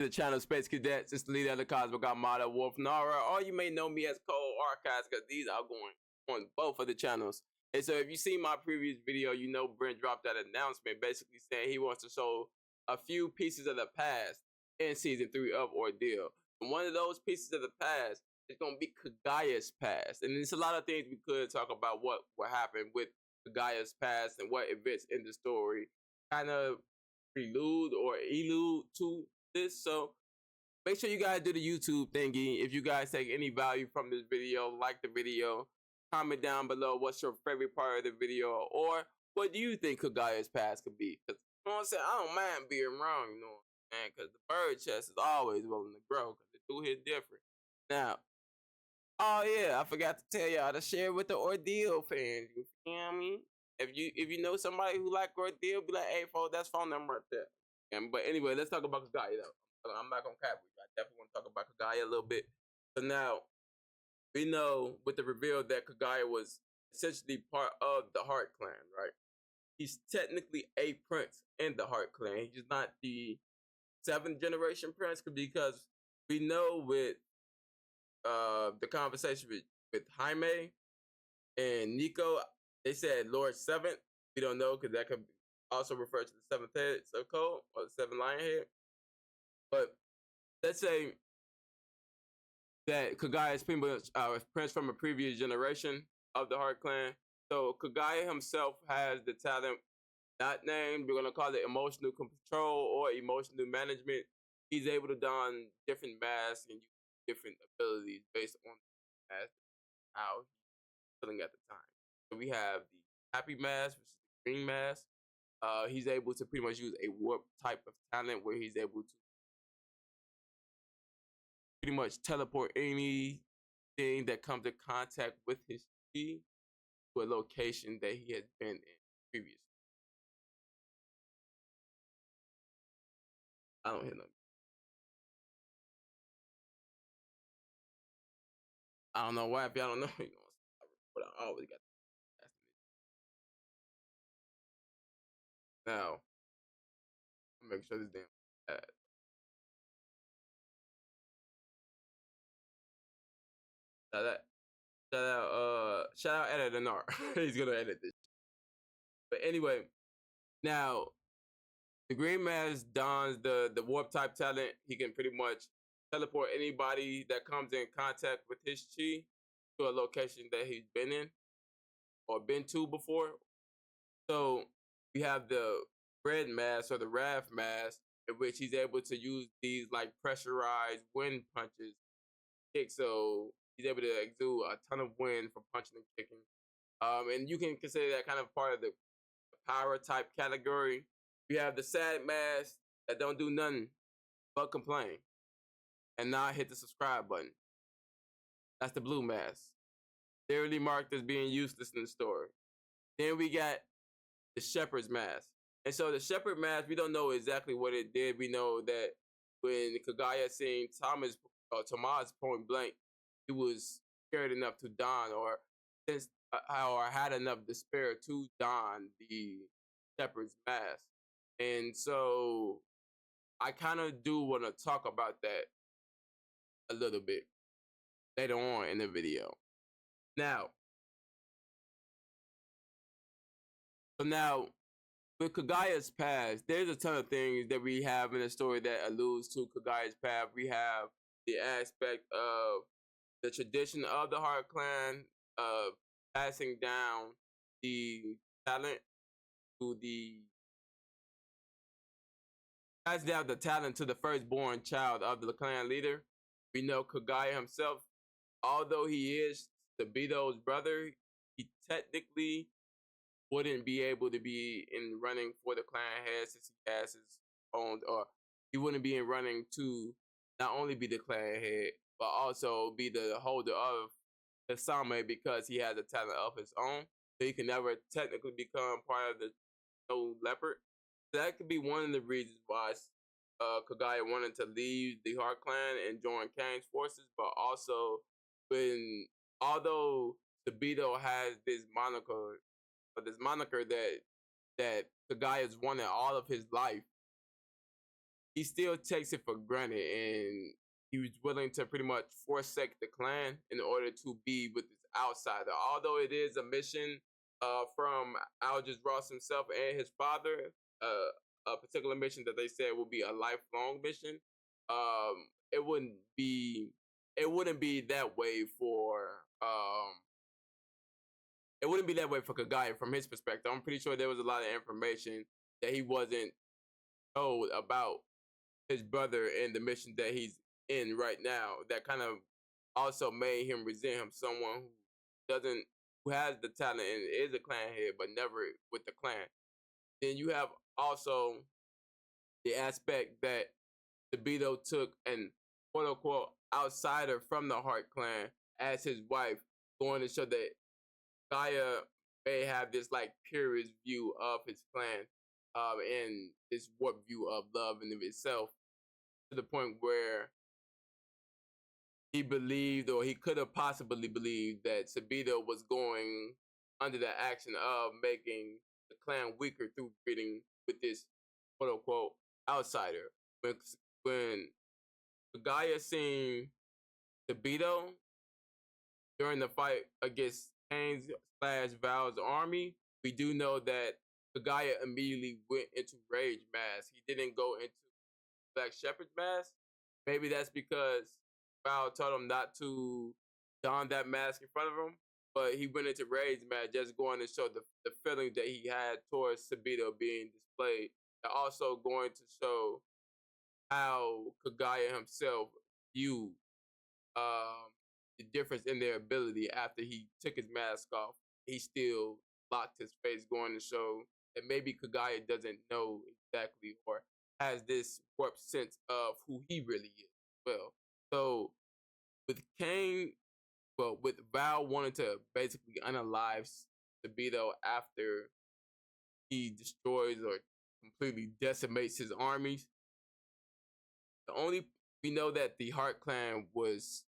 the channel Space Cadets. It's the leader of the Cosmic Armada, Wolf Nara, or you may know me as Cole Archives, because these are going on both of the channels. And so if you see my previous video, you know Brent dropped that announcement basically saying he wants to show a few pieces of the past in season 3 of Ordeal. And one of those pieces of the past is going to be Kagaya'S past. And there's a lot of things we could talk about what happened with Kagaya'S past and what events in the story kind of prelude or elude to this. So make sure you guys do the YouTube thingy. If you guys take any value from this video, like the video, comment down below what's your favorite part of the video, or what do you think Kagaya'S past could be. Because you know what I'm saying, I don't mind being wrong, you know what I'm saying, because the bird chest is always willing to grow, because it do hit different. Now, oh yeah, I forgot to tell y'all to share with the Ordeal fans. You feel me? If you know somebody who like Ordeal, be like, hey, folks, that's phone number right there. But anyway, let's talk about Kagaya though. I'm not gonna cap with you. I definitely want to talk about Kagaya a little bit. So now we know with the reveal that Kagaya was essentially part of the Heart Clan, right? He's technically a prince in the Heart Clan. He's just not the 7th generation prince, because we know with the conversation with Jaime and Nico, they said Lord 7th. We don't know, because that could also refer to the 7th head of K.O.D.E or the 7th lion head. But let's say that Kagaya is pretty much a prince from a previous generation of the Heart Clan. So Kagaya himself has the talent, not named, we're gonna call it emotional control or emotional management. He's able to don different masks and use different abilities based on the mask, how he's feeling at the time. So we have the happy mask, which is the green mask. He's able to pretty much use a warp type of talent where he's able to pretty much teleport anything that comes in contact with his chi to a location that he has been in previously. I don't hear nothing. I don't know why. If y'all don't know, you know, but I always got the now. Make sure this damn ad. Shout out editor Nar. He's gonna edit this. But anyway, now the green mask dons the warp type talent. He can pretty much teleport anybody that comes in contact with his chi to a location that he's been in or been to before. So we have the red mask or the Wrath mask, in which he's able to use these like pressurized wind punches, kick. So he's able to exude a ton of wind from punching and kicking. And you can consider that kind of part of the power type category. We have the sad mask that don't do nothing but complain and not hit the subscribe button. That's the blue mask. They're really marked as being useless in the story. Then we got the shepherd's mask. And so the shepherd mask, we don't know exactly what it did. We know that when Kagaya seen Tomas point blank, he was scared enough to don or had enough despair to don the shepherd's mask. And so I kind of do want to talk about that a little bit later on in the video. Now, with Kagaya'S past, there's a ton of things that we have in the story that alludes to Kagaya'S past. We have the aspect of the tradition of the Heart Clan, of passing down the talent to the firstborn child of the clan leader. We know Kagaya himself, although he is Sabito's brother, he technically wouldn't be able to be in running for the clan head since he has his own, or he wouldn't be in running to not only be the clan head, but also be the holder of the Sama, because he has a talent of his own. So he can never technically become part of the Snow Leopard. So that could be one of the reasons why Kagaya wanted to leave the Heart Clan and join Kang's forces, but also although Sabito has this moniker that Kagaya's wanted all of his life, he still takes it for granted, and he was willing to pretty much forsake the clan in order to be with this outsider. Although it is a mission from Aldous Ross himself and his father, a particular mission that they said will be a lifelong mission. It wouldn't be that way for it wouldn't be that way for Kagaya from his perspective. I'm pretty sure there was a lot of information that he wasn't told about his brother and the mission that he's in right now that kind of also made him resent him, someone who has the talent and is a clan head but never with the clan. Then you have also the aspect that DeVito took an quote unquote outsider from the Hart clan as his wife, going to show that Gaia may have this like purist view of his clan, and this warped view of love in of itself, to the point where he believed, or he could have possibly believed, that Sabito was going under the action of making the clan weaker through breeding with this quote unquote outsider. When Gaia seen Sabito during the fight against Kane's/Val's army, we do know that Kagaya immediately went into Rage Mask. He didn't go into Black Shepherd's Mask. Maybe that's because Val told him not to don that mask in front of him, but he went into Rage Mask, just going to show the feeling that he had towards Sabito being displayed, and also going to show how Kagaya himself viewed the difference in their ability after he took his mask off. He still locked his face, going to show that maybe Kagaya doesn't know exactly, or has this warped sense of who he really is. Well, so with Kane, well, with Val wanting to basically unalive Sabito after he destroys or completely decimates his armies, the only we know that the Hart clan was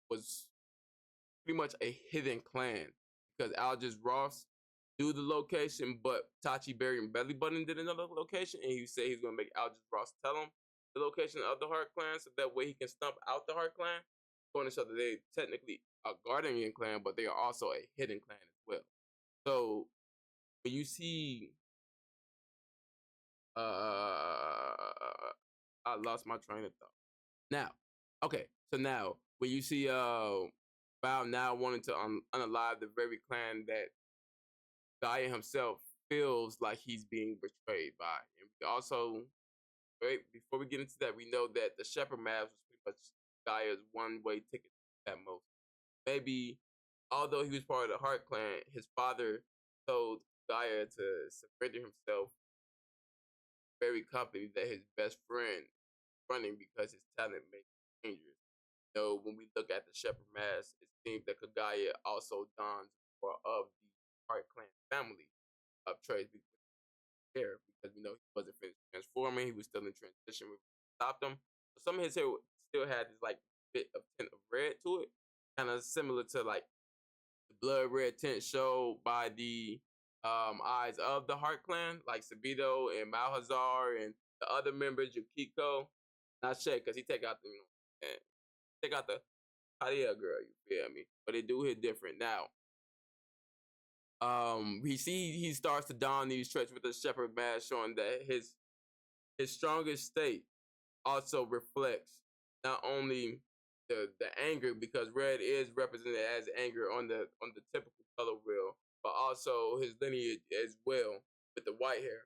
pretty much a hidden clan, because Aldous Ross knew the location, but Tachi Berry and Belly Button did another location, and he said he's gonna make Aldous Ross tell him the location of the Hart clan, so that way he can stump out the Hart clan. Going to show that they technically a Guardian clan, but they are also a hidden clan as well. So when you see, I lost my train of thought. Now, okay, so now when you see Val now wanting to unalive the very clan that Gaia himself feels like he's being betrayed by. And we also, right, before we get into that, we know that the Shepherd Mask was pretty much Gaia's one-way ticket at most. Maybe, although he was part of the Hart clan, his father told Gaia to surrender himself very confidently that his best friend running because his talent made him dangerous. You know, when we look at the Shepherd Mask, it seems that Kagaya also dons more of the Hart clan family of traits there, because we know he wasn't finished transforming, he was still in transition when we stopped him. So some of his hair still had this like bit of tint of red to it, kind of similar to like the blood red tint showed by the eyes of the Hart clan, like Sabito and Malhazar and the other members, Yukiko. Not Shay, because he take out the, take out the Kagaya girl, you feel me? But they do hit different. Now, he starts to don these traits with the Shepherd Mask, showing that his strongest state also reflects not only the anger, because red is represented as anger on the typical color wheel, but also his lineage as well with the white hair.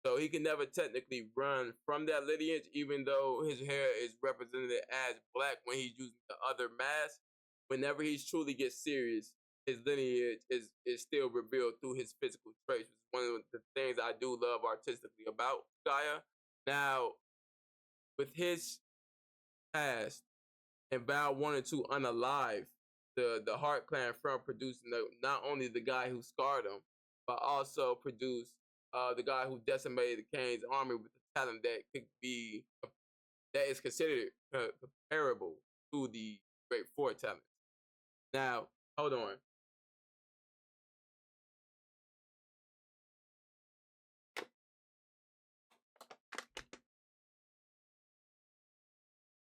So he can never technically run from that lineage, even though his hair is represented as black when he's using the other mask. Whenever he truly gets serious, his lineage is still revealed through his physical traits, which is one of the things I do love artistically about Gaia. Now, with his past, and Val wanted to unalive the Hart clan from producing not only the guy who scarred him, but also produce the guy who decimated Kane's army with the talent that is considered comparable to the Great Four talent. Now, hold on.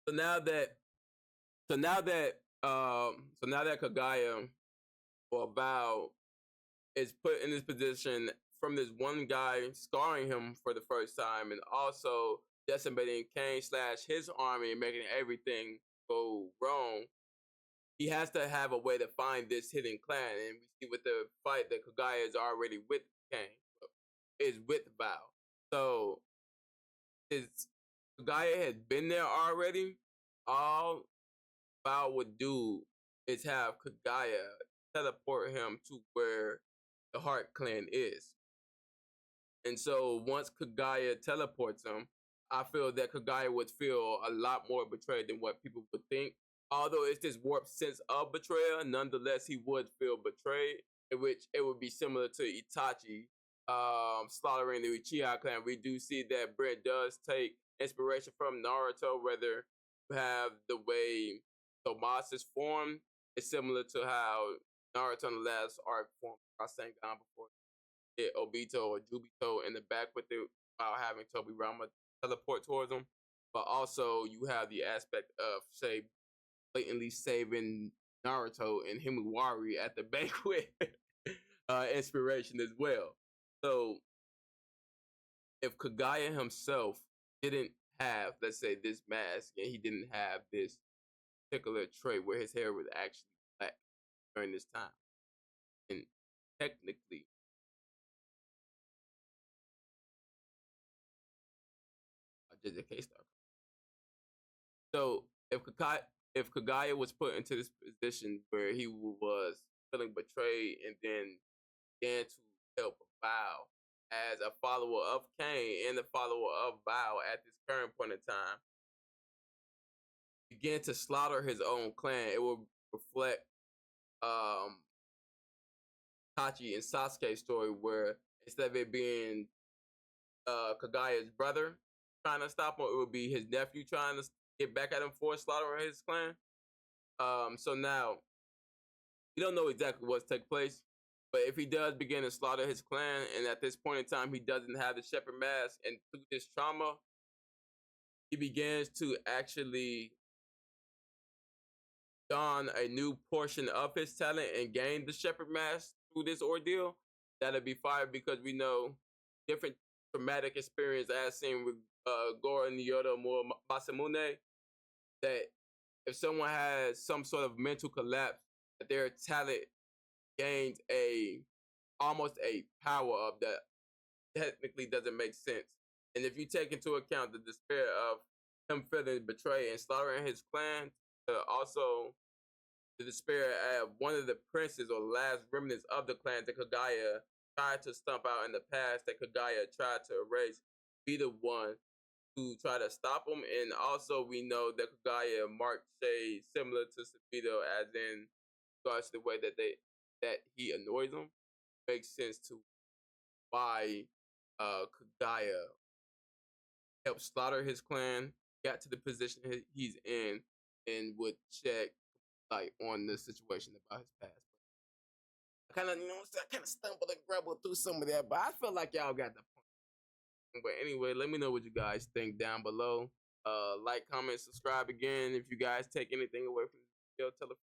So now that Kagaya or Bao is put in this position from this one guy scarring him for the first time and also decimating Kane / his army and making everything go wrong, he has to have a way to find this hidden clan. And we see with the fight that Kagaya is already with Kane, is with Bao. So Kagaya had been there already. All Bao would do is have Kagaya teleport him to where the Heart Clan is. And so once Kagaya teleports him, I feel that Kagaya would feel a lot more betrayed than what people would think. Although it's this warped sense of betrayal, nonetheless he would feel betrayed, in which it would be similar to Itachi slaughtering the Uchiha clan. We do see that Brent does take inspiration from Naruto, whether you have the way Tomas is formed, it's similar to how Naruto in the last arc formed Rasengan before hit Obito or Jubito in the back with it while having Tobirama teleport towards him. But also you have the aspect of, say, blatantly saving Naruto and Himawari at the banquet inspiration as well. So if Kagaya himself didn't have, let's say, this mask and he didn't have this particular trait where his hair was actually black during this time, and technically just a case star. So if Kagaya was put into this position where he was feeling betrayed and then began to help Bao as a follower of Kane and a follower of Bao at this current point in time, began to slaughter his own clan, it will reflect Tachi and Sasuke's story where instead of it being Kagaya's brother trying to stop him, it would be his nephew trying to get back at him for slaughtering his clan. So now we don't know exactly what's take place, but if he does begin to slaughter his clan, and at this point in time he doesn't have the shepherd mask, and through this trauma, he begins to actually don a new portion of his talent and gain the shepherd mask through this ordeal, that'll be fire because we know different traumatic experience as seen with Goro Nyoto Masamune, that if someone has some sort of mental collapse, that their talent gains almost a power up that technically doesn't make sense. And if you take into account the despair of him feeling betrayed and slaughtering his clan, also the despair of one of the princes or last remnants of the clan that Kagaya tried to stomp out in the past, that Kagaya tried to erase, be the one to try to stop him. And also we know that Kagaya marked shade similar to Sabito, as in regards to the way that he annoys him. Makes sense to why Kagaya helped slaughter his clan, got to the position he's in, and would check like on the situation about his past. I kind of, I kind of stumbled and grumbled through some of that, but I feel like y'all got the point. But anyway, let me know what you guys think down below. Like, comment, subscribe again. If you guys take anything away from the video, tell a